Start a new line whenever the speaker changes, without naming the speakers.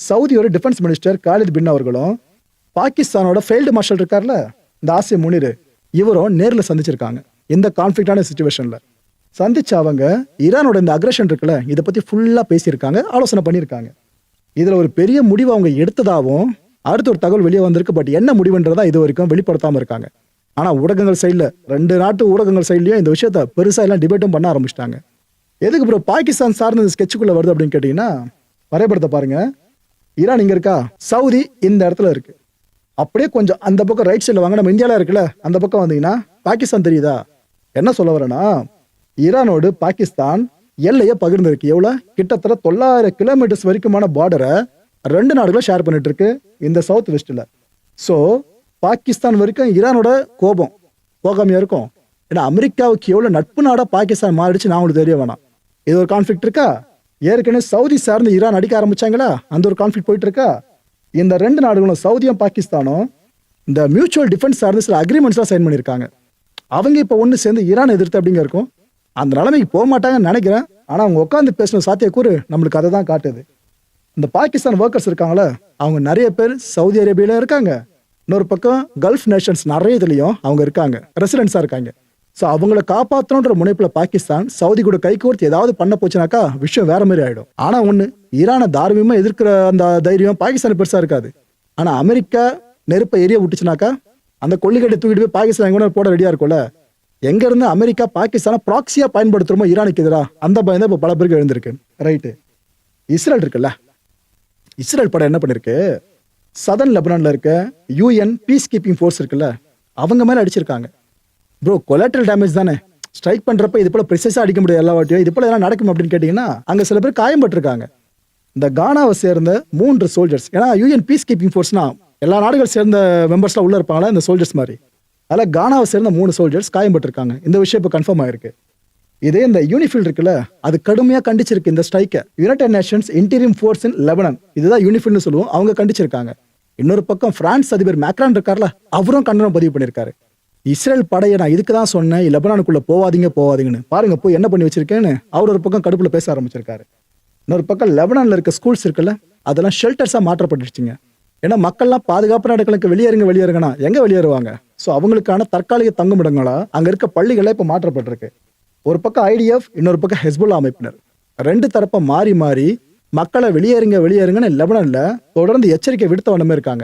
சவுதியோட defence minister Khalid bin அவர்களும் பாகிஸ்தானோட failed marshal இருக்கார்ல இந்த ஆசிம் முனிர் இவரும் நேரில் சந்திச்சிருக்காங்க. இந்த கான்ஃப்ளிக்டான சுச்சுவேஷன்ல சந்திச்சு அவங்க ஈரானோட இந்த அக்ரஷன் இருக்குல்ல இதை பத்தி ஃபுல்லா பேசியிருக்காங்க, ஆலோசனை பண்ணியிருக்காங்க. இதுல ஒரு பெரிய முடிவு அவங்க எடுத்ததாகவும் அடுத்த ஒரு தகவல் வெளியே வந்திருக்கு. பட் என்ன முடிவுன்றதா இது வரைக்கும் வெளிப்படுத்தாம இருக்காங்க. ஆனா ஊடகங்கள் சைட்ல 2 நாட்டு ஊடகங்கள் சைட்லயும் இந்த விஷயத்த பெருசா எல்லாம் டிபேட்டும் பண்ண ஆரம்பிச்சிட்டாங்க. எதுக்கு ப்ரோ பாகிஸ்தான் சார்ந்த ஸ்கெட்சுக்குள்ள வருது அப்படின்னு கேட்டீங்கன்னா, வரைபடத்தை பாருங்க. ஈரான் இங்க இருக்கா, சவுதி இந்த இடத்துல இருக்கு. அப்படியே கொஞ்சம் அந்த பக்கம் ரைட் சைடில் வாங்க, நம்ம இந்தியாவில் இருக்குல்ல அந்த பக்கம் வந்தீங்கன்னா பாகிஸ்தான் தெரியுதா? என்ன சொல்ல வரேன்னா, ஈரானோடு பாகிஸ்தான் எல்லையை பகிர்ந்துருக்கு. எவ்வளோ? கிட்டத்தட்ட 900 கிலோமீட்டர்ஸ் வரைக்குமான பார்டரை 2 நாடுகளும் ஷேர் பண்ணிட்டு இருக்கு இந்த சவுத் வெஸ்ட்ல. ஸோ பாகிஸ்தான் வரைக்கும் ஈரானோட கோபம் போகாமையா இருக்கும். ஏன்னா அமெரிக்காவுக்கு எவ்வளோ நட்பு நாடா பாகிஸ்தான் மாறிடுச்சு நான் உங்களுக்கு தெரிய வேணாம். இது ஒரு கான்ஃபிளிக்ட் இருக்கா? ஏற்கனவே சவுதி சார்ந்து ஈரான் அடிக்க ஆரம்பிச்சாங்களா, அந்த ஒரு கான்ஃபிளிக்ட் போயிட்டு இருக்கா. இந்த 2 நாடுகளும் சவுதியும் பாகிஸ்தானும் இந்த மியூச்சுவல் டிஃபென்ஸ் சார்ந்து சில அக்ரிமெண்ட்ஸ்லாம் சைன் பண்ணியிருக்காங்க. அவங்க இப்போ ஒன்று சேர்ந்து ஈரான் எதிர்த்து அப்படிங்க இருக்கும். அந்த நிலைமைக்கு போக மாட்டாங்கன்னு நினைக்கிறேன். ஆனால் அவங்க உட்காந்து பேசின சாத்தியக்கூறு நம்மளுக்கு அதை தான் காட்டுது. இந்த பாகிஸ்தான் ஒர்க்கர்ஸ் இருக்காங்களே அவங்க நிறைய பேர் சவுதி அரேபியால இருக்காங்க. இன்னொரு பக்கம் கல்ஃப் நேஷன்ஸ் நிறைய இதுலையும் அவங்க இருக்காங்க, ரெசிடென்ட்ஸாக இருக்காங்க. ஸோ அவங்கள காப்பாற்றணுன்ற முனைப்பில் பாகிஸ்தான் சவுதி கூட கை கோர்த்து ஏதாவது பண்ண போச்சுனாக்கா விஷயம் வேற மாதிரி ஆயிடும். ஆனால் ஒன்று, ஈரானை தார்மீகமாக எதிர்க்கிற அந்த தைரியம் பாகிஸ்தான் பெருசாக இருக்காது. ஆனால் அமெரிக்கா நெருப்பை எரிய விட்டுச்சுனாக்கா அந்த கொள்ளிக்கட்டை தூக்கிட்டு போய் பாகிஸ்தான் எங்கே போட ரெடியாக இருக்கும்ல. எங்க இருந்து அமெரிக்கா பாகிஸ்தானை ப்ராக்சியா பயன்படுத்துறோமோ ஈரானுக்கு எதிராக, அந்த பயம் தான் இப்போ பல பேருக்கு எழுந்திருக்கு. ரைட்டு. இஸ்ரேல் இருக்குல்ல, இஸ்ரேல் படம் என்ன பண்ணிருக்கு, சதர்ன் லெபனான்ல இருக்க யூஎன் பீஸ் கீப்பிங் ஃபோர்ஸ் இருக்குல்ல அவங்க மேல அடிச்சிருக்காங்க. ப்ரோ கொலாட்ரல் டேமேஜ் தானே, ஸ்ட்ரைக் பண்றப்ப இது போல ப்ரிசைஸா அடிக்க முடியாது எல்லா வாட்டியும். இது போல எல்லாம் நடக்கும் அப்படின்னு கேட்டீங்கன்னா அங்க சில பேர் காயம்பட்டிருக்காங்க. இந்த கானாவை சேர்ந்த 3 சோல்ஜர்ஸ், ஏன்னா யூஎன் பீஸ் கீப்பிங் ஃபோர்ஸ்னா எல்லா நாடுகள் சேர்ந்த மெம்பர்ஸ்லாம் உள்ள இருப்பாங்களா இந்த சோல்ஜர்ஸ் மாதிரி, அதில் கானாவை சேர்ந்த 3 சோல்ஜர்ஸ் காயம்பட்டிருக்காங்க. இந்த விஷயம் இப்போ கன்ஃபார்ம் ஆயிருக்கு. இதே இந்த யூனிஃபில் இருக்குல்ல அது கடுமையாக கண்டிச்சிருக்கு இந்த ஸ்ட்ரைக்கை. United Nations interim force in Lebanon, இதுதான் யூனிஃபில்னு சொல்லுவோம், அவங்க கண்டிச்சிருக்காங்க. இன்னொரு பக்கம் பிரான்ஸ் அதிபர் மேக்ரான் இருக்கார்ல அவரும் கண்டனம் பதிவு பண்ணியிருக்காரு. இஸ்ரேல் படையை நான் இதுக்கு தான் சொன்னேன் லெபனானுக்குள்ள போவாதீங்கன்னு, பாருங்க போய் என்ன பண்ணி வச்சிருக்கேன்னு அவர் ஒரு பக்கம் கடுப்புல பேச ஆரம்பிச்சிருக்காரு. இன்னொரு பக்கம் லெபனான்ல இருக்க ஸ்கூல்ஸ் இருக்குல்ல அதெல்லாம் ஷெல்டர்ஸா மாற்றப்பட்டுருச்சுங்க. ஏன்னா மக்கள்லாம் பாதுகாப்பு நாடுகளுக்கு வெளியேறுங்கன்னா எங்க வெளியேறுவாங்க? ஸோ அவங்களுக்கான தற்காலிக தங்குமிடங்களா அங்க இருக்க பள்ளிகளை இப்ப மாற்றப்பட்டிருக்கு. ஒரு பக்கம் ஐடிஎஃப், இன்னொரு பக்கம் ஹெஸ்புல்லா அமைப்பினர் 2 தரப்ப மாறி மக்களை வெளியேறுங்கன்னு லெபனான்ல தொடர்ந்து எச்சரிக்கை விடுத்த வண்ணமே இருக்காங்க.